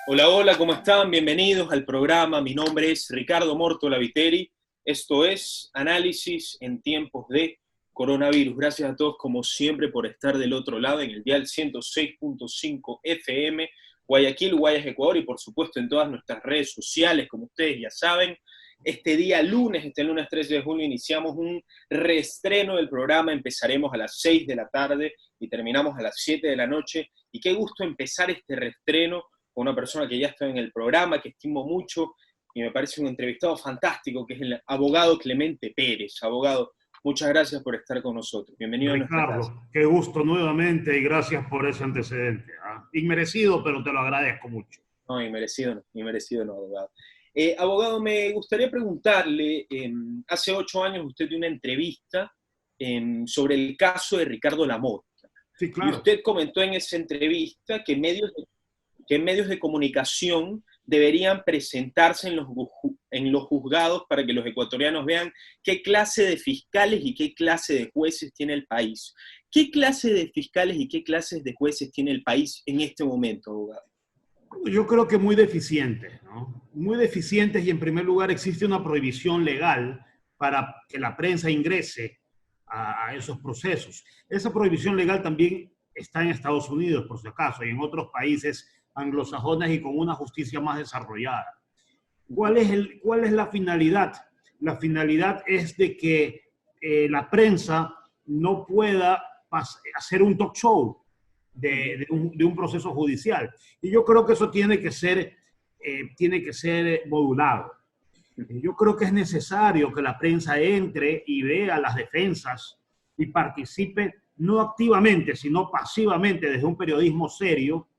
Hola, hola, ¿cómo están? Bienvenidos al programa. Mi nombre es Ricardo Mortola Viteri. Esto es Análisis en tiempos de coronavirus. Gracias a todos, como siempre, por estar del otro lado en el dial 106.5 FM, Guayaquil, Guayas, Ecuador, y por supuesto en todas nuestras redes sociales, como ustedes ya saben. Este lunes 13 de junio, iniciamos un reestreno del programa. Empezaremos a las 6 de la tarde y terminamos a las 7 de la noche. Y qué gusto empezar este reestreno con una persona que ya está en el programa, que estimo mucho y me parece un entrevistado fantástico, que es el abogado Clemente Pérez. Abogado, muchas gracias por estar con nosotros. Bienvenido a nuestra casa. Ricardo, qué gusto nuevamente y gracias por ese antecedente. Inmerecido, pero te lo agradezco mucho. No, inmerecido no, abogado. Abogado, me gustaría preguntarle, hace 8 años usted dio una entrevista sobre el caso de Ricardo Lamotta. Sí, Y claro. usted comentó en esa entrevista que medios de comunicación deberían presentarse en los juzgados para que los ecuatorianos vean qué clase de fiscales y qué clase de jueces tiene el país. ¿Qué clase de fiscales y qué clases de jueces tiene el país en este momento, abogado? Yo creo que muy deficientes, ¿no? Muy deficientes, y en primer lugar existe una prohibición legal para que la prensa ingrese a esos procesos. Esa prohibición legal también está en Estados Unidos, por si acaso, y en otros países anglosajones y con una justicia más desarrollada. ¿Cuál es la finalidad? La finalidad es de que la prensa no pueda hacer un talk show de un proceso judicial. Y yo creo que eso tiene que ser modulado. Yo creo que es necesario que la prensa entre y vea las defensas y participe no activamente, sino pasivamente desde un periodismo serio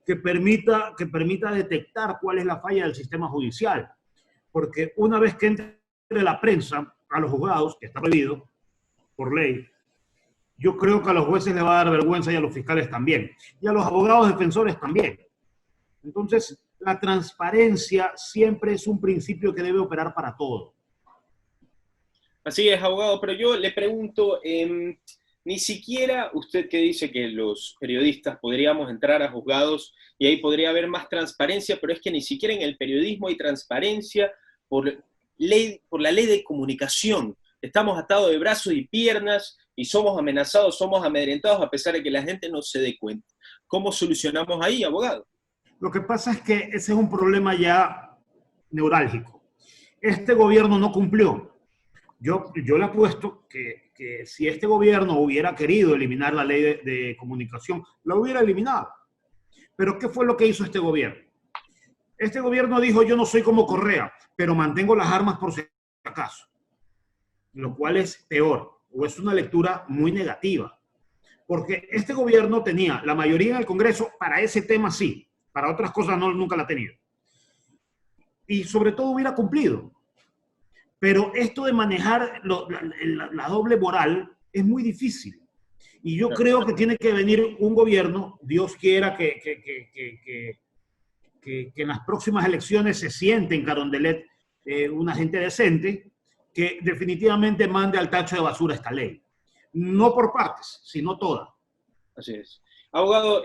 que permita detectar cuál es la falla del sistema judicial. Porque una vez que entre la prensa a los juzgados, que está prohibido por ley, yo creo que a los jueces les va a dar vergüenza y a los fiscales también. Y a los abogados defensores también. Entonces, la transparencia siempre es un principio que debe operar para todo. Así es, abogado, pero yo le pregunto, ni siquiera usted que dice que los periodistas podríamos entrar a juzgados y ahí podría haber más transparencia, pero es que ni siquiera en el periodismo hay transparencia por la ley de comunicación. Estamos atados de brazos y piernas y somos amenazados, somos amedrentados a pesar de que la gente no se dé cuenta. ¿Cómo solucionamos ahí, abogado? Lo que pasa es que ese es un problema ya neurálgico. Este gobierno no cumplió. Yo le apuesto que si este gobierno hubiera querido eliminar la ley de comunicación, la hubiera eliminado. Pero ¿qué fue lo que hizo este gobierno? Este gobierno dijo: yo no soy como Correa, pero mantengo las armas por si acaso. Lo cual es peor, o es una lectura muy negativa. Porque este gobierno tenía la mayoría en el Congreso para ese tema, sí. Para otras cosas no, nunca la ha tenido. Y sobre todo hubiera cumplido. Pero esto de manejar la doble moral es muy difícil. Y yo creo que tiene que venir un gobierno, Dios quiera que en las próximas elecciones se siente en Carondelet una gente decente, que definitivamente mande al tacho de basura esta ley. No por partes, sino toda. Así es. Abogado,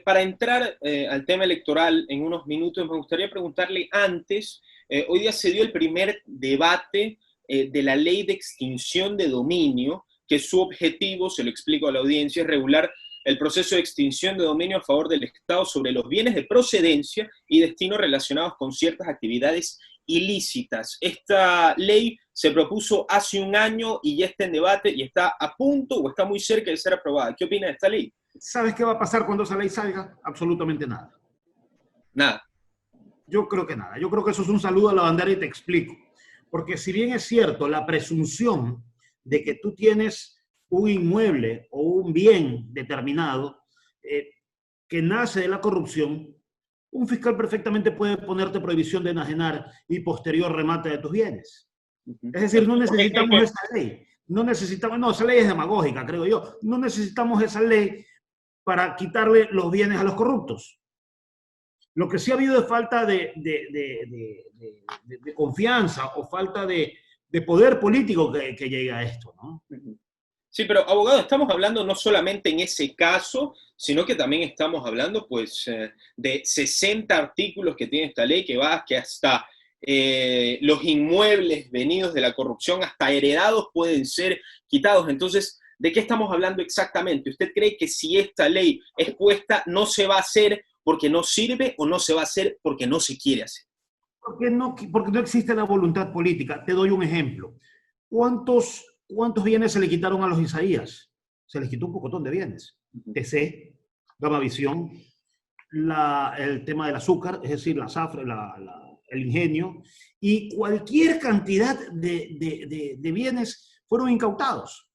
para entrar al tema electoral en unos minutos, me gustaría preguntarle antes, hoy día se dio el primer debate de la ley de extinción de dominio, que su objetivo, se lo explico a la audiencia, es regular el proceso de extinción de dominio a favor del Estado sobre los bienes de procedencia y destino relacionados con ciertas actividades ilícitas. Esta ley se propuso hace un año y ya está en debate y está a punto o está muy cerca de ser aprobada. ¿Qué opina de esta ley? ¿Sabes qué va a pasar cuando esa ley salga? Absolutamente nada. Nada. Yo creo que nada. Yo creo que eso es un saludo a la bandera y te explico. Porque si bien es cierto, la presunción de que tú tienes un inmueble o un bien determinado que nace de la corrupción, un fiscal perfectamente puede ponerte prohibición de enajenar y posterior remate de tus bienes. Es decir, no necesitamos esa ley. No, esa ley es demagógica, creo yo. No necesitamos esa ley para quitarle los bienes a los corruptos. Lo que sí ha habido es falta de confianza o falta de poder político que llegue a esto, ¿no? Sí, pero abogado, estamos hablando no solamente en ese caso, sino que también estamos hablando pues de 60 artículos que tiene esta ley que va que hasta los inmuebles venidos de la corrupción, hasta heredados, pueden ser quitados. Entonces, ¿de qué estamos hablando exactamente? ¿Usted cree que si esta ley es puesta no se va a hacer porque no sirve o no se va a hacer porque no se quiere hacer? Porque no existe la voluntad política. Te doy un ejemplo. ¿Cuántos bienes se le quitaron a los Isaías? Se les quitó un pocotón de bienes. TC, Gamavisión, el tema del azúcar, es decir, la zafra, el ingenio, y cualquier cantidad de bienes fueron incautados.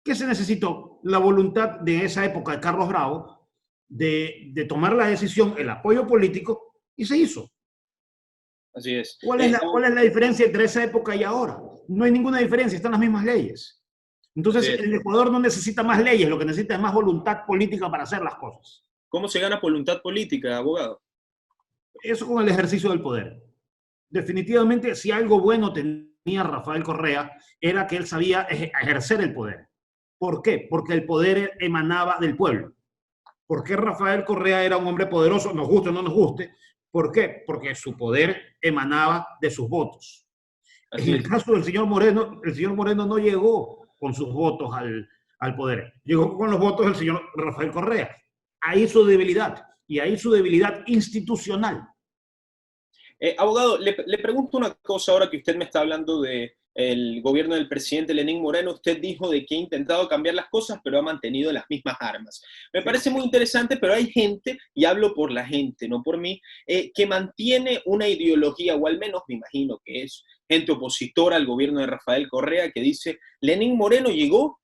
¿Qué se necesitó? La voluntad de esa época de Carlos Bravo de tomar la decisión, el apoyo político, y se hizo. Así es. ¿Cuál es la diferencia entre esa época y ahora? No hay ninguna diferencia, están las mismas leyes. Entonces, el Ecuador no necesita más leyes, lo que necesita es más voluntad política para hacer las cosas. ¿Cómo se gana voluntad política, abogado? Eso con el ejercicio del poder. Definitivamente, si algo bueno tenía Rafael Correa, era que él sabía ejercer el poder. ¿Por qué? Porque el poder emanaba del pueblo. ¿Por qué Rafael Correa era un hombre poderoso? Nos guste o no nos guste. ¿Por qué? Porque su poder emanaba de sus votos. En el caso del señor Moreno, el señor Moreno no llegó con sus votos al poder. Llegó con los votos del señor Rafael Correa. Ahí su debilidad. Y ahí su debilidad institucional. Abogado, le pregunto una cosa ahora que usted me está hablando del gobierno del presidente Lenín Moreno. Usted dijo de que ha intentado cambiar las cosas, pero ha mantenido las mismas armas. Me parece muy interesante, pero hay gente, y hablo por la gente, no por mí, que mantiene una ideología, o al menos me imagino que es gente opositora al gobierno de Rafael Correa, que dice, Lenín Moreno llegó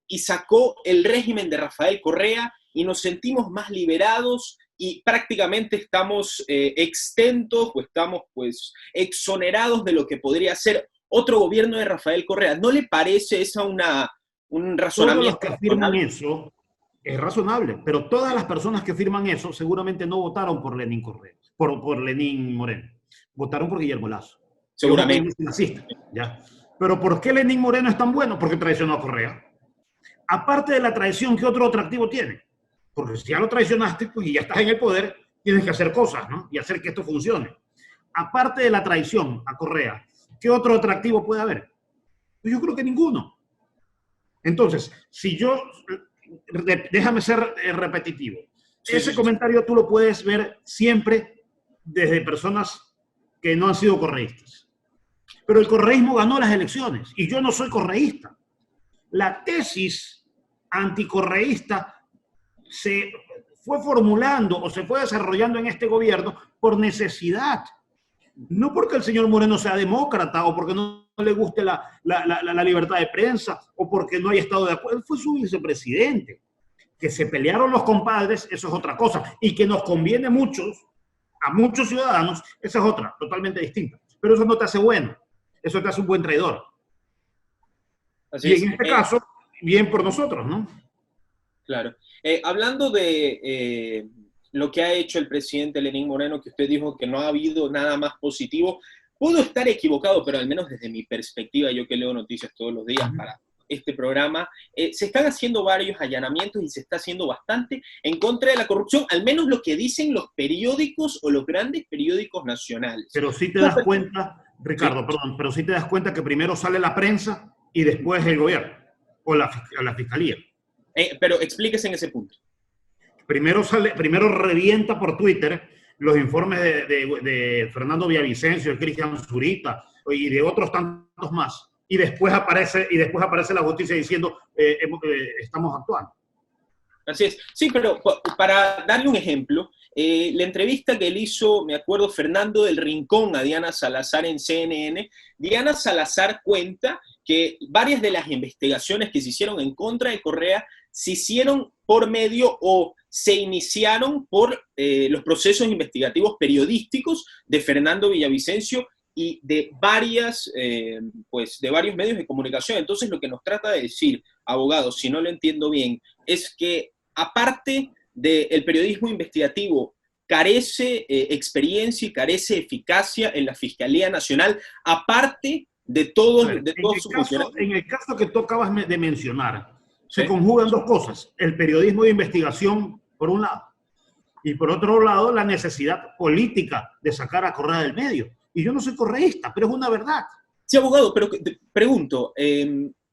y sacó el régimen de Rafael Correa y nos sentimos más liberados y prácticamente estamos exentos o estamos pues exonerados de lo que podría ser otro gobierno de Rafael Correa. ¿No le parece esa un razonamiento? Todos los que afirman eso es razonable, pero todas las personas que afirman eso seguramente no votaron por Lenín Correa, por Lenín Moreno. Votaron por Guillermo Lazo. Seguramente. ¿Ya? Pero ¿por qué Lenín Moreno es tan bueno? Porque traicionó a Correa. Aparte de la traición, ¿qué otro atractivo tiene? Porque si ya lo traicionaste, pues y ya estás en el poder, tienes que hacer cosas, ¿no? Y hacer que esto funcione. Aparte de la traición a Correa, ¿qué otro atractivo puede haber? Pues yo creo que ninguno. Entonces, déjame ser repetitivo. Ese comentario tú lo puedes ver siempre desde personas que no han sido correístas. Pero el correísmo ganó las elecciones y yo no soy correísta. La tesis anticorreísta se fue formulando o se fue desarrollando en este gobierno por necesidad. No porque el señor Moreno sea demócrata o porque no le guste la libertad de prensa o porque no haya estado de acuerdo. Él fue su vicepresidente. Que se pelearon los compadres, eso es otra cosa. Y que nos conviene a muchos ciudadanos, esa es otra, totalmente distinta. Pero eso no te hace bueno. Eso te hace un buen traidor. Así y es. En este caso, bien por nosotros, ¿no? Claro. Hablando de lo que ha hecho el presidente Lenín Moreno, que usted dijo que no ha habido nada más positivo, puedo estar equivocado, pero al menos desde mi perspectiva, yo que leo noticias todos los días para este programa, se están haciendo varios allanamientos y se está haciendo bastante en contra de la corrupción, al menos lo que dicen los periódicos o los grandes periódicos nacionales. Pero sí te das cuenta, Ricardo, sí. Perdón, pero sí te das cuenta que primero sale la prensa y después el gobierno o la fiscalía. Pero explíquese en ese punto. Primero revienta por Twitter los informes de Fernando Villavicencio, de Cristian Zurita y de otros tantos más. Y después aparece la justicia diciendo estamos actuando. Así es. Sí, pero para darle un ejemplo, la entrevista que le hizo, me acuerdo, Fernando del Rincón a Diana Salazar en CNN, Diana Salazar cuenta que varias de las investigaciones que se hicieron en contra de Correa se hicieron por medio o se iniciaron por los procesos investigativos periodísticos de Fernando Villavicencio y de varios medios de comunicación. Entonces, lo que nos trata de decir, abogado, si no lo entiendo bien, es que aparte del periodismo investigativo, carece experiencia y carece eficacia en la Fiscalía Nacional, aparte de A todos, ver, de todos sus funcionarios. en el caso que tú acabas de mencionar, ¿Sí? se conjugan dos cosas. El periodismo de investigación, por un lado, y por otro lado, la necesidad política de sacar a Correa del medio. Y yo no soy correísta, pero es una verdad. Sí, abogado, pero te pregunto,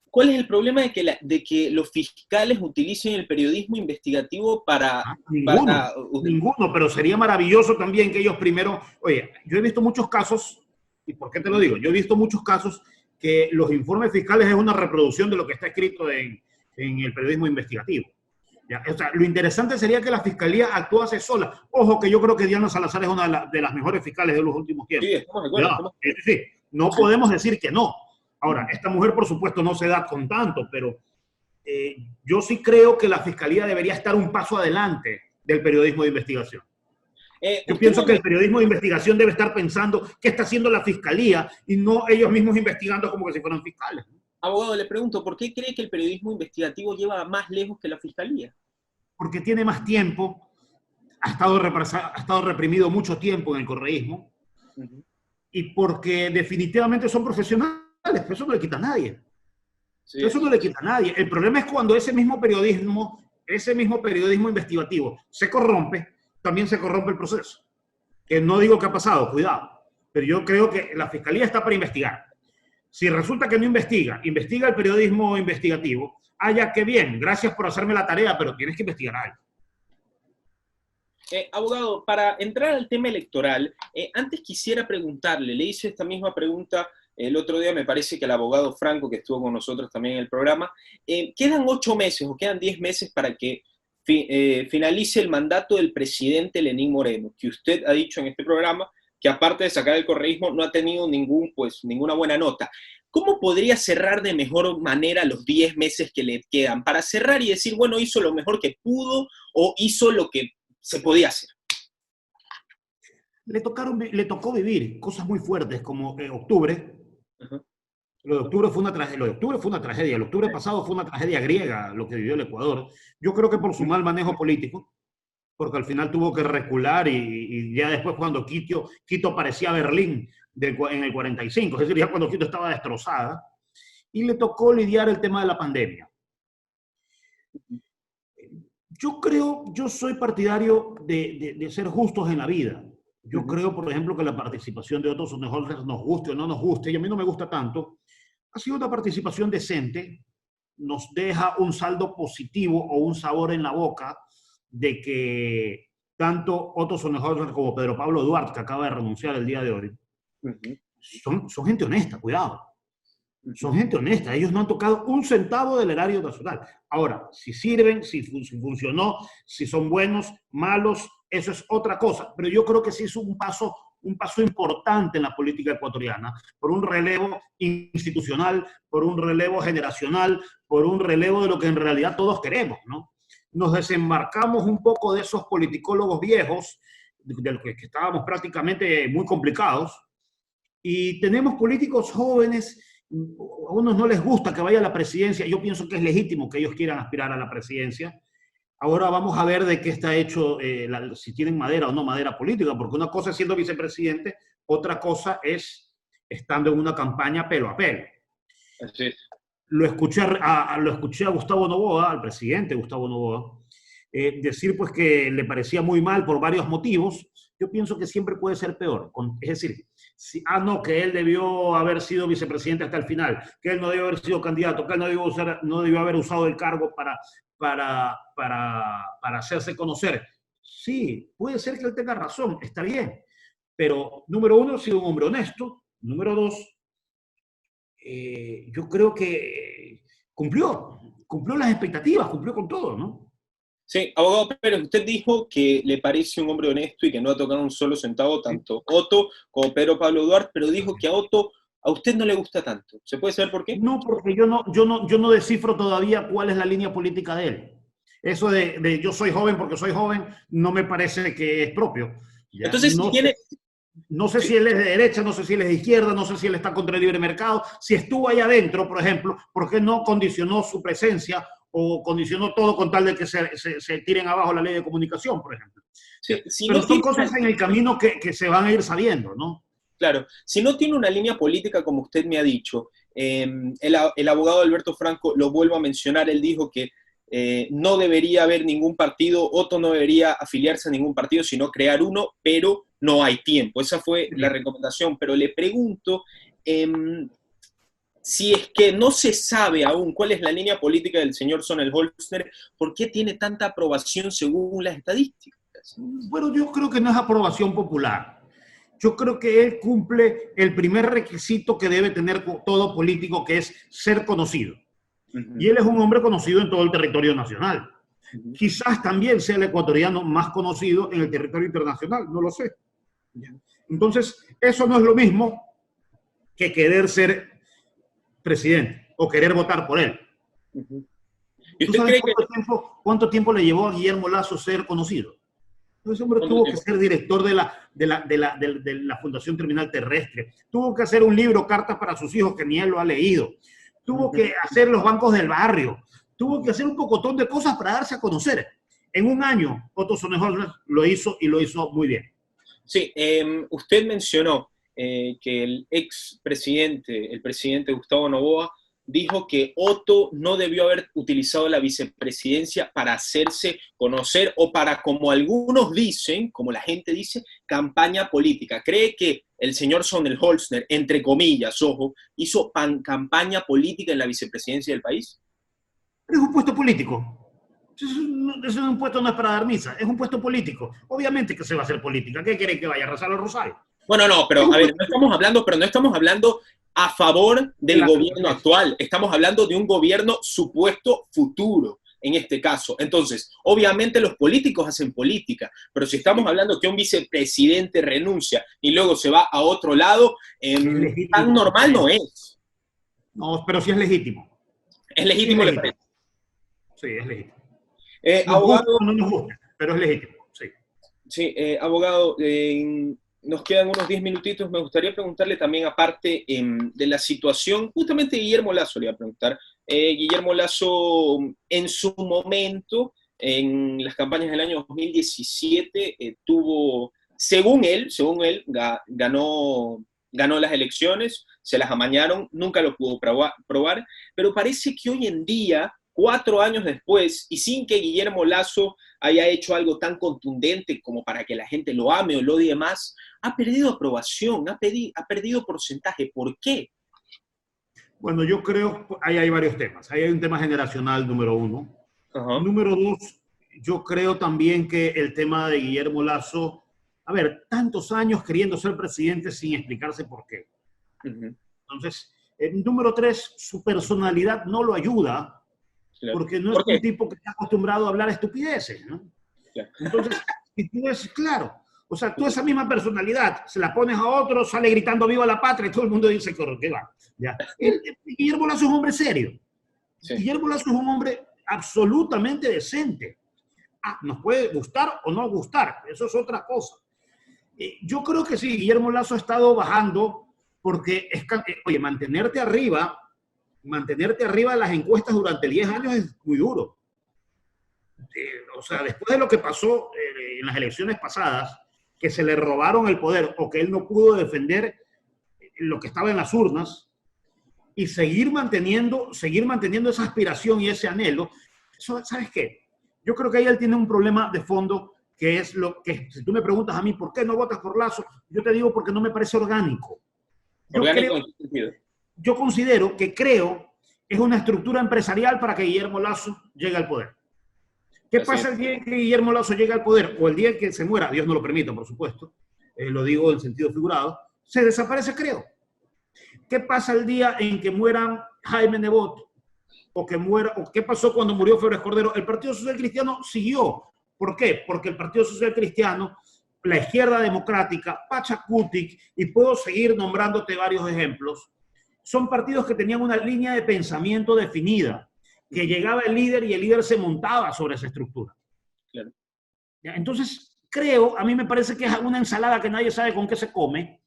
¿cuál es el problema de que, de que los fiscales utilicen el periodismo investigativo para... Ninguno, ninguno, pero sería maravilloso también que ellos primero, oye, yo he visto muchos casos, ¿y por qué te lo digo? Yo he visto muchos casos que los informes fiscales es una reproducción de lo que está escrito en el periodismo investigativo. ¿Ya? O sea, lo interesante sería que la fiscalía actuase sola. Ojo, que yo creo que Diana Salazar es una de las mejores fiscales de los últimos tiempos. Sí, estamos de acuerdo. ¿Ya? Es decir, no Sí. podemos decir que no. Ahora, esta mujer, por supuesto, no se da con tanto, pero yo sí creo que la fiscalía debería estar un paso adelante del periodismo de investigación. Yo pienso que el periodismo de investigación debe estar pensando qué está haciendo la fiscalía y no ellos mismos investigando como que si fueran fiscales. Abogado, le pregunto, ¿por qué cree que el periodismo investigativo lleva más lejos que la fiscalía? Porque tiene más tiempo, ha estado reprimido mucho tiempo en el correísmo y porque definitivamente son profesionales, pero eso no le quita a nadie. Sí, Eso no le quita a nadie. El problema es cuando ese mismo periodismo investigativo se corrompe, también se corrompe el proceso. Que no digo que ha pasado, cuidado, pero yo creo que la fiscalía está para investigar. Si resulta que no investiga el periodismo investigativo, ya que bien, gracias por hacerme la tarea, pero tienes que investigar algo. Abogado, para entrar al tema electoral, antes quisiera preguntarle, le hice esta misma pregunta el otro día, me parece que al abogado Franco, que estuvo con nosotros también en el programa, quedan 8 meses o quedan 10 meses para que finalice el mandato del presidente Lenín Moreno, que usted ha dicho en este programa que aparte de sacar el correísmo no ha tenido ninguna buena nota. ¿Cómo podría cerrar de mejor manera los 10 meses que le quedan? Para cerrar y decir, bueno, hizo lo mejor que pudo o hizo lo que se podía hacer. Le tocó vivir cosas muy fuertes como octubre. Uh-huh. Lo de octubre fue una tragedia. Lo de octubre fue una tragedia. El octubre pasado fue una tragedia griega, lo que vivió el Ecuador. Yo creo que por su mal manejo político, porque al final tuvo que recular y ya después cuando Quito parecía Berlín en el 45, es decir, ya cuando Quito estaba destrozada, y le tocó lidiar el tema de la pandemia. Yo soy partidario de ser justos en la vida. Yo creo, por ejemplo, que la participación de Otto Sonnenholzer, nos guste o no nos guste, y a mí no me gusta tanto, ha sido una participación decente, nos deja un saldo positivo o un sabor en la boca de que tanto Otto Sonnenholzer como Pedro Pablo Duarte, que acaba de renunciar el día de hoy, son gente honesta, cuidado. Son gente honesta, ellos no han tocado un centavo del erario nacional. Ahora, si sirven, si funcionó, si son buenos, malos, eso es otra cosa. Pero yo creo que sí es un paso importante en la política ecuatoriana, por un relevo institucional, por un relevo generacional, por un relevo de lo que en realidad todos queremos, ¿no? Nos desembarcamos un poco de esos politicólogos viejos, de los que estábamos prácticamente muy complicados, y tenemos políticos jóvenes. A unos no les gusta que vaya a la presidencia. Yo pienso que es legítimo que ellos quieran aspirar a la presidencia. Ahora vamos a ver de qué está hecho, si tienen madera o no madera política, porque una cosa es siendo vicepresidente, otra cosa es estando en una campaña pelo a pelo. Así es. Lo escuché a Gustavo Noboa, al presidente Gustavo Noboa, decir pues que le parecía muy mal por varios motivos. Yo pienso que siempre puede ser peor. Es decir, no, que él debió haber sido vicepresidente hasta el final, que él no debió haber sido candidato, que él no debió haber usado el cargo para hacerse conocer. Sí, puede ser que él tenga razón, está bien. Pero, número uno, ha sido un hombre honesto. Número dos, yo creo que cumplió las expectativas, cumplió con todo, ¿no? Sí, abogado Pérez, usted dijo que le parece un hombre honesto y que no ha tocado un solo centavo tanto Otto como Pedro Pablo Duarte, pero dijo que a usted no le gusta tanto. ¿Se puede saber por qué? No, porque yo no descifro todavía cuál es la línea política de él. Eso de yo soy joven porque soy joven no me parece que es propio. ¿Ya? Entonces, No sé si él es de derecha, no sé si él es de izquierda, no sé si él está contra el libre mercado. Si estuvo ahí adentro, por ejemplo, ¿por qué no condicionó su presencia o condicionó todo con tal de que se tiren abajo la ley de comunicación, por ejemplo? Sí, pero son cosas en el camino que se van a ir sabiendo, ¿no? Claro, si no tiene una línea política, como usted me ha dicho, el abogado Alberto Franco lo vuelvo a mencionar, él dijo que no debería haber ningún partido, Otto no debería afiliarse a ningún partido, sino crear uno, pero no hay tiempo. Esa fue la recomendación, pero le pregunto si es que no se sabe aún cuál es la línea política del señor Sonnenholzner, ¿por qué tiene tanta aprobación según las estadísticas? Bueno, yo creo que no es aprobación popular. Yo creo que él cumple el primer requisito que debe tener todo político, que es ser conocido. Y él es un hombre conocido en todo el territorio nacional. Quizás también sea el ecuatoriano más conocido en el territorio internacional, no lo sé. Entonces, eso no es lo mismo que querer ser presidente o querer votar por él. ¿Y ¿Tú usted sabes cree cuánto tiempo le llevó a Guillermo Lasso ser conocido? Ese hombre tuvo que ser director de la Fundación Terminal Terrestre. Tuvo que hacer un libro, Cartas para sus hijos, que ni él lo ha leído. Tuvo que hacer los bancos del barrio. Tuvo que hacer un pocotón de cosas para darse a conocer. En un año, Otto Sonnenholzner lo hizo y lo hizo muy bien. Sí, usted mencionó que el expresidente, el presidente Gustavo Noboa, dijo que Otto no debió haber utilizado la vicepresidencia para hacerse conocer o para, como algunos dicen, como la gente dice, campaña política. ¿Cree que el señor Sonnenholzner, entre comillas, ojo, hizo campaña política en la vicepresidencia del país? Es un puesto político. Eso es un puesto, no es para dar misa, es un puesto político. Obviamente que se va a hacer política. ¿Qué quieren que vaya a rezar el rosario? Bueno, no, pero a ver, no estamos hablando a favor del gobierno actual, estamos hablando de un gobierno supuesto futuro, en este caso. Entonces, obviamente los políticos hacen política, pero si estamos hablando que un vicepresidente renuncia y luego se va a otro lado, tan normal no es. No, pero sí es legítimo. ¿Es legítimo, le parece? Sí, es legítimo. Abogado, no nos gusta, pero es legítimo, sí. Sí, abogado, nos quedan unos 10 minutitos. Me gustaría preguntarle también, aparte de la situación, justamente Guillermo Lasso le iba a preguntar. Guillermo Lasso, en su momento, en las campañas del año 2017, tuvo, según él, ganó las elecciones, se las amañaron, nunca lo pudo probar, pero parece que hoy en día, 4 años después, y sin que Guillermo Lasso haya hecho algo tan contundente como para que la gente lo ame o lo odie más, ha perdido aprobación, ha perdido porcentaje. ¿Por qué? Bueno, yo creo, ahí hay varios temas. Ahí hay un tema generacional, número uno. Número dos, yo creo también que el tema de Guillermo Lasso, a ver, tantos años queriendo ser presidente sin explicarse por qué. Entonces, número tres, su personalidad no lo ayuda, porque no es un tipo que está acostumbrado a hablar estupideces, ¿no? Entonces, si tú ves, claro, o sea, tú esa misma personalidad se la pones a otro, sale gritando viva la patria y todo el mundo dice que va. ¿Ya? Guillermo Lasso es un hombre serio. Sí. Guillermo Lasso es un hombre absolutamente decente. Nos puede gustar o no gustar, eso es otra cosa. Yo creo que sí, Guillermo Lasso ha estado bajando porque, oye, mantenerte arriba de las encuestas durante 10 años es muy duro. O sea, después de lo que pasó en las elecciones pasadas, que se le robaron el poder o que él no pudo defender lo que estaba en las urnas y seguir manteniendo esa aspiración y ese anhelo, eso, ¿sabes qué? Yo creo que ahí él tiene un problema de fondo que es lo que, si tú me preguntas a mí, ¿por qué no votas por Lasso? Yo te digo porque no me parece orgánico. Yo considero que es una estructura empresarial para que Guillermo Lasso llegue al poder. ¿Qué pasa el día en que Guillermo Lasso llega al poder? O el día en que se muera, Dios no lo permita, por supuesto, lo digo en sentido figurado, se desaparece Creo. ¿Qué pasa el día en que mueran Jaime Nebot? O qué pasó cuando murió Febres Cordero? El Partido Social Cristiano siguió. ¿Por qué? Porque el Partido Social Cristiano, la izquierda democrática, Pachacutic, y puedo seguir nombrándote varios ejemplos, son partidos que tenían una línea de pensamiento definida, que llegaba el líder y el líder se montaba sobre esa estructura. Claro. Entonces, a mí me parece que es una ensalada que nadie sabe con qué se come,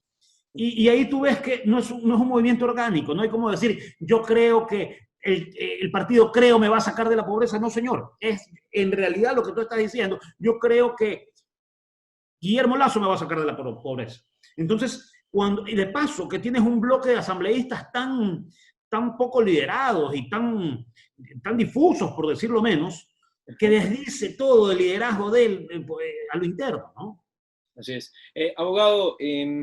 y ahí tú ves que no es un movimiento orgánico, no hay como decir, yo creo que el partido Creo me va a sacar de la pobreza. No, señor, es en realidad lo que tú estás diciendo. Yo creo que Guillermo Lasso me va a sacar de la pobreza. Entonces, y de paso que tienes un bloque de asambleístas tan poco liderados y tan difusos, por decirlo menos, que desdice todo el liderazgo de él a lo interno, ¿no? Así es. Abogado,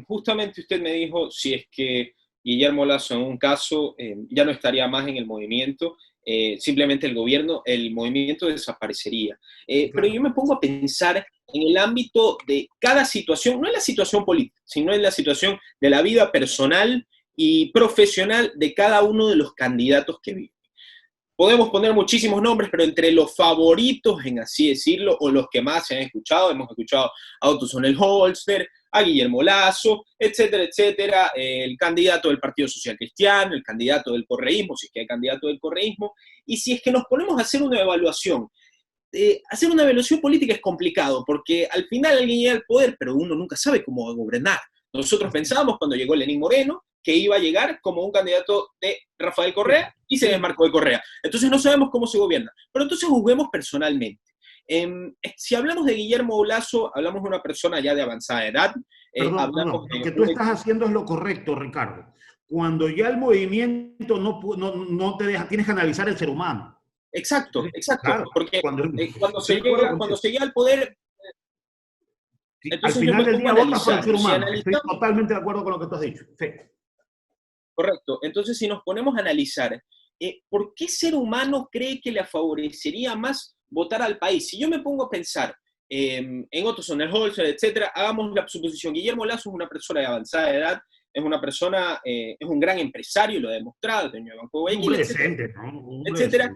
justamente usted me dijo si es que Guillermo Lasso en un caso ya no estaría más en el movimiento, simplemente el movimiento desaparecería. Pero Claro. yo me pongo a pensar en el ámbito de cada situación, no en la situación política, sino en la situación de la vida personal y profesional de cada uno de los candidatos que vive. Podemos poner muchísimos nombres, pero entre los favoritos, en así decirlo, o los que más se han escuchado, hemos escuchado a Otto Sonnenholster, a Guillermo Lasso, etcétera, etcétera, el candidato del Partido Social Cristiano, el candidato del correísmo, si es que hay candidato del correísmo, y si es que nos ponemos a hacer una evaluación política es complicado, porque al final alguien llega al poder, pero uno nunca sabe cómo va a gobernar. Nosotros pensábamos cuando llegó Lenín Moreno que iba a llegar como un candidato de Rafael Correa y se desmarcó de Correa. Entonces no sabemos cómo se gobierna. Pero entonces juzguemos personalmente. Si hablamos de Guillermo Lasso, hablamos de una persona ya de avanzada edad. Perdón. Hablamos Lo de que tú estás haciendo es lo correcto, Ricardo. Cuando ya el movimiento no te deja, tienes que analizar el ser humano. Exacto, Claro, porque estoy de acuerdo cuando contigo. se llega al poder, Sí, al entonces yo final me del pongo a día votas por el ser analizar. Si humano. Estoy analizamos, totalmente de acuerdo con lo que tú has dicho. Sí. correcto, entonces si nos ponemos a analizar, ¿por qué ser humano cree que le favorecería más votar al país? Si yo me pongo a pensar en Otto Sonnenholzer, etcétera, hagamos la suposición, Guillermo Lasso es una persona de avanzada edad, es una persona, es un gran empresario, lo ha demostrado, el dueño de Banco de Un Guayaquil, hombre etcétera, decente, ¿no? Un hombre etcétera.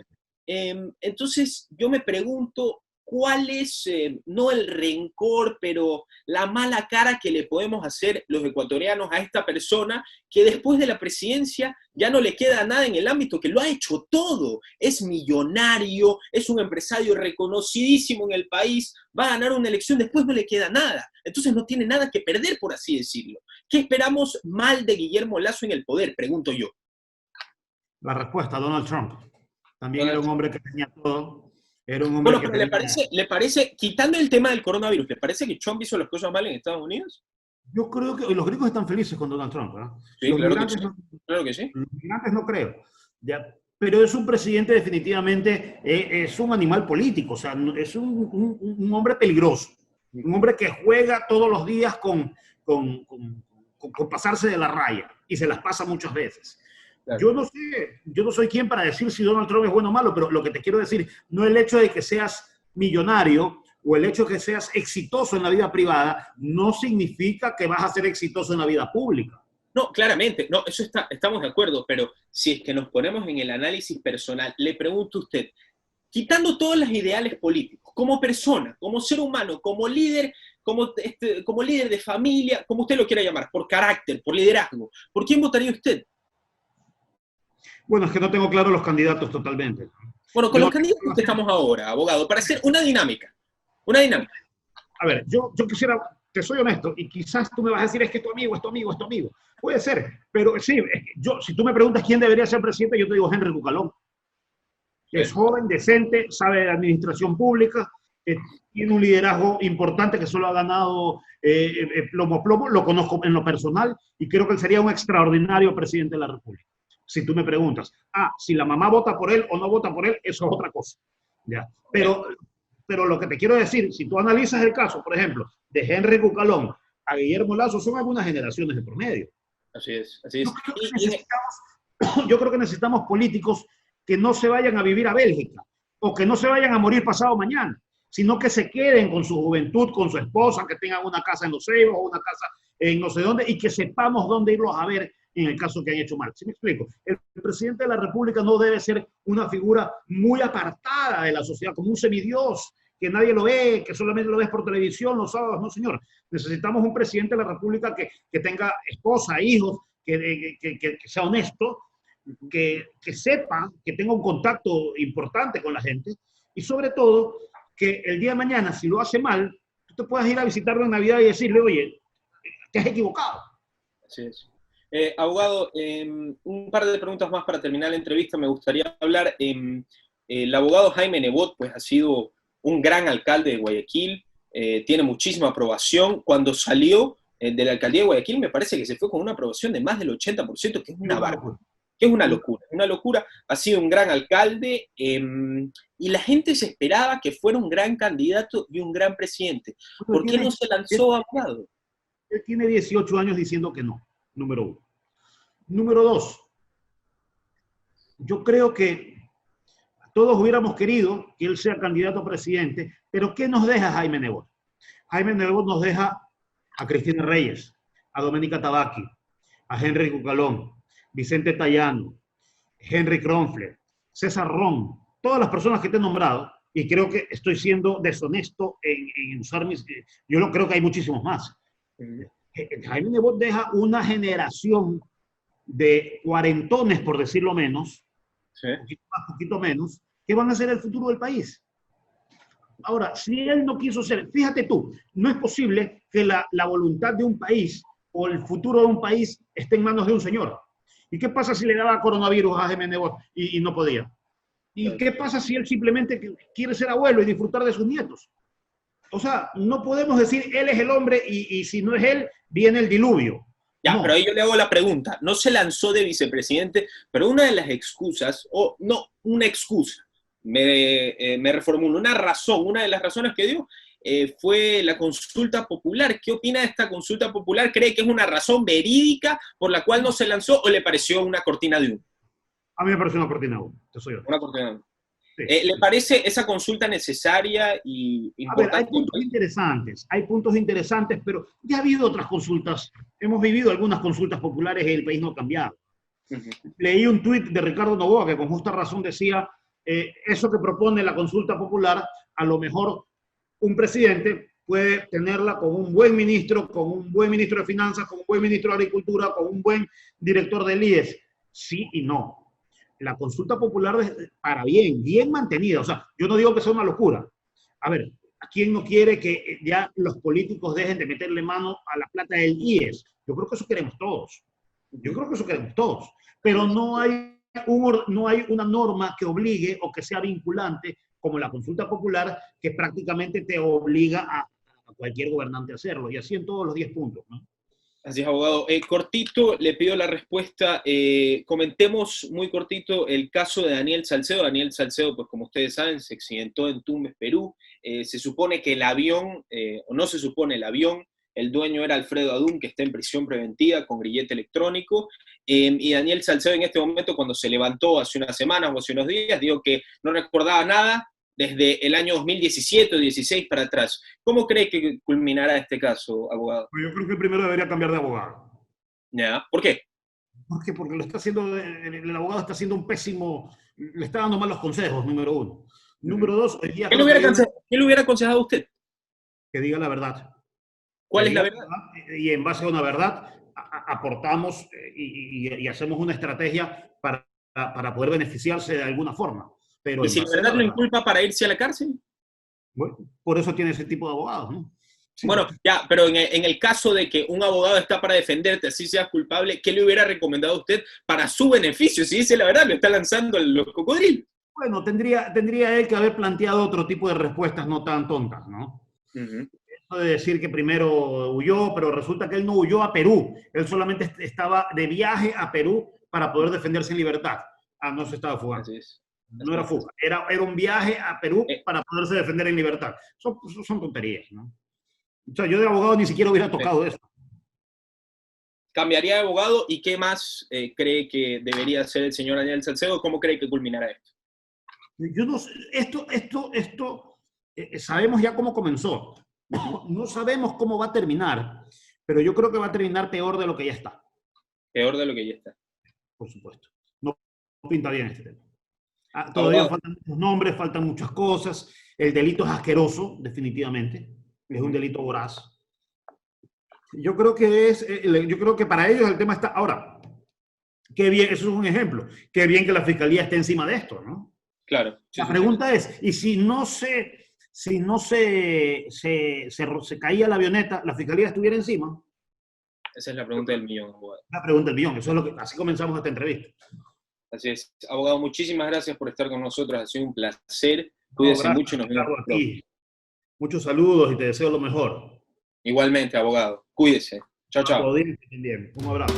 decente. Entonces yo me pregunto cuál es, no el rencor, pero la mala cara que le podemos hacer los ecuatorianos a esta persona que después de la presidencia ya no le queda nada en el ámbito, que lo ha hecho todo. Es millonario, es un empresario reconocidísimo en el país, va a ganar una elección, después no le queda nada. Entonces no tiene nada que perder, por así decirlo. ¿Qué esperamos mal de Guillermo Lasso en el poder? Pregunto yo. La respuesta, Donald Trump. También era Donald un Trump. hombre que tenía todo. Era un hombre Bueno, que pero tenía... quitando el tema del coronavirus, ¿le parece que Trump hizo las cosas mal en Estados Unidos? Yo creo que los gringos están felices con Donald Trump, ¿verdad? Sí, Los claro que sí, migrantes no, claro que sí. los migrantes no creo. ¿Ya? Pero es un presidente definitivamente, es un animal político, o sea, es un hombre peligroso. Un hombre que juega todos los días con pasarse de la raya y se las pasa muchas veces. Claro. Yo no soy quien para decir si Donald Trump es bueno o malo, pero lo que te quiero decir, no el hecho de que seas millonario o el hecho de que seas exitoso en la vida privada, no significa que vas a ser exitoso en la vida pública. No, claramente, no, estamos de acuerdo, pero si es que nos ponemos en el análisis personal, le pregunto a usted, quitando todos los ideales políticos, como persona, como ser humano, como líder de familia, como usted lo quiera llamar, por carácter, por liderazgo, ¿por quién votaría usted? Bueno, es que no tengo claro los candidatos totalmente. Bueno, con Yo los no candidatos que estamos ahora, abogado, para hacer una dinámica, una dinámica. A ver, yo quisiera, te soy honesto, y quizás tú me vas a decir, es que es tu amigo, es tu amigo, es tu amigo. Puede ser, pero sí, si tú me preguntas quién debería ser presidente, yo te digo Henry Bucalón. Es joven, decente, sabe de administración pública, tiene un liderazgo importante que solo ha ganado plomo a plomo, lo conozco en lo personal y creo que él sería un extraordinario presidente de la República. Si tú me preguntas, si la mamá vota por él o no vota por él, eso es otra cosa. ¿Ya? Pero lo que te quiero decir, si tú analizas el caso, por ejemplo, de Henry Bucalón a Guillermo Lasso, son algunas generaciones de promedio. Así es, así es. Yo creo que necesitamos políticos que no se vayan a vivir a Bélgica o que no se vayan a morir pasado mañana, sino que se queden con su juventud, con su esposa, que tengan una casa en Los Ceibos o una casa en no sé dónde y que sepamos dónde irlos a ver en el caso que han hecho mal. ¿Sí me explico? El presidente de la República no debe ser una figura muy apartada de la sociedad, como un semidios, que nadie lo ve, que solamente lo ves por televisión los sábados. No, señor. Necesitamos un presidente de la República que tenga esposa, hijos, que sea honesto, que sepa, que tenga un contacto importante con la gente y sobre todo que el día de mañana, si lo hace mal, tú te puedas ir a visitarlo en Navidad y decirle, oye, te has equivocado. Así es. Abogado, un par de preguntas más para terminar la entrevista. Me gustaría hablar. El abogado Jaime Nebot, pues ha sido un gran alcalde de Guayaquil, tiene muchísima aprobación. Cuando salió, de la alcaldía de Guayaquil, me parece que se fue con una aprobación de más del 80%, que es Es una una barbaridad. locura. Que es una locura, ha sido un gran alcalde y la gente se esperaba que fuera un gran candidato y un gran presidente. Bueno, ¿Por qué no se él, lanzó abogado? él tiene 18 años diciendo que no, número uno. Número dos, yo creo que todos hubiéramos querido que él sea candidato a presidente, pero ¿qué nos deja Jaime Nebot? Jaime Nebot nos deja a Cristina Reyes, a Doménica Tabaqui, a Henry Cucalón, Vicente Tayano, Henry Kronfler, César Ron, todas las personas que te he nombrado, y creo que estoy siendo deshonesto en usar mis... Yo creo que hay muchísimos más. Jaime Nebot deja una generación de cuarentones, por decirlo menos, Sí. poquito más, poquito menos, que van a ser el futuro del país. Ahora, si él no quiso ser, fíjate tú, no es posible que la voluntad de un país o el futuro de un país esté en manos de un señor. ¿Y qué pasa si le daba coronavirus a Jaime Nebot y no podía? ¿Y qué pasa si él simplemente quiere ser abuelo y disfrutar de sus nietos? O sea, no podemos decir él es el hombre y si no es él, viene el diluvio. Ya, No. pero ahí yo le hago la pregunta. No se lanzó de vicepresidente, pero una de las excusas, o no, una excusa, me reformulo, una razón, una de las razones que dio fue la consulta popular. ¿Qué opina de esta consulta popular? ¿Cree que es una razón verídica por la cual no se lanzó o le pareció una cortina de humo? A mí me parece una cortina de humo, te soy honesto. Una cortina de humo. Sí. ¿Le parece esa consulta necesaria y importante? A ver, hay puntos interesantes, pero ya ha habido otras consultas. Hemos vivido algunas consultas populares y el país no ha cambiado. Leí un tuit de Ricardo Novoa que con justa razón decía, eso que propone la consulta popular, a lo mejor un presidente puede tenerla con un buen ministro de Finanzas, con un buen ministro de Agricultura, con un buen director del IES. Sí y no. La consulta popular, para bien mantenida, o sea, yo no digo que sea una locura. A ver, ¿quién no quiere que ya los políticos dejen de meterle mano a la plata del IES? Yo creo que eso queremos todos. Yo creo que eso queremos todos. Pero no hay una norma que obligue o que sea vinculante como la consulta popular, que prácticamente te obliga a cualquier gobernante a hacerlo. Y así en todos los 10 puntos, ¿no? Así es, abogado. Cortito, le pido la respuesta. Comentemos muy cortito el caso de Daniel Salcedo. Daniel Salcedo, pues como ustedes saben, se accidentó en Tumbes, Perú. Se supone que el avión, o no se supone el avión, el dueño era Alfredo Adún, que está en prisión preventiva con grillete electrónico. Y Daniel Salcedo en este momento, cuando se levantó hace unas semanas o hace unos días, dijo que no recordaba nada desde el año 2017 o 16 para atrás. ¿Cómo cree que culminará este caso, abogado? Yo creo que primero debería cambiar de abogado. ¿Ya? ¿Por qué? ¿Por qué? Porque lo está haciendo, el abogado está haciendo un pésimo, le está dando malos consejos, número uno. Número dos, hoy día ¿Qué creo que le hubiera aconsejado a usted? que diga la verdad. ¿Cuál es la verdad? Y en base a una verdad aportamos y hacemos una estrategia para poder beneficiarse de alguna forma. Pero ¿Y si la verdad lo inculpa para irse a la cárcel? Bueno, por eso tiene ese tipo de abogados, ¿no? Sí. Bueno, ya, pero en el caso de que un abogado está para defenderte, así seas culpable, ¿qué le hubiera recomendado a usted para su beneficio? Si dice la verdad, lo está lanzando los cocodrilos. Bueno, tendría él que haber planteado otro tipo de respuestas no tan tontas, ¿no? Eso de decir que primero huyó, pero resulta que él no huyó a Perú. Él solamente estaba de viaje a Perú para poder defenderse en libertad. Ah, no se estaba fugando. Así es. No era fuga, era un viaje a Perú para poderse defender en libertad. Son tonterías, ¿no? O sea, yo de abogado ni siquiera hubiera tocado eso. ¿Cambiaría de abogado y qué más cree que debería hacer el señor Daniel Salcedo? ¿Cómo cree que culminará esto? Yo no sé, sabemos ya cómo comenzó. No sabemos cómo va a terminar, pero yo creo que va a terminar peor de lo que ya está. Peor de lo que ya está. Por supuesto. No pinta bien este tema. Todavía faltan muchos nombres, faltan muchas cosas. El delito es asqueroso, definitivamente. Es un delito voraz. Yo creo que para ellos el tema está... Ahora, qué bien, eso es un ejemplo. Qué bien que la fiscalía esté encima de esto, ¿no? Claro. La pregunta es, ¿y si no se caía la avioneta, la fiscalía estuviera encima? Esa es la pregunta del millón, abogado. La pregunta del millón, eso es así comenzamos esta entrevista. Así es. Abogado, muchísimas gracias por estar con nosotros, ha sido un placer. Cuídese mucho y nos vemos pronto. Muchos saludos y te deseo lo mejor. Igualmente, abogado. Cuídese. Chao, chao. Aplaudir también. Un abrazo.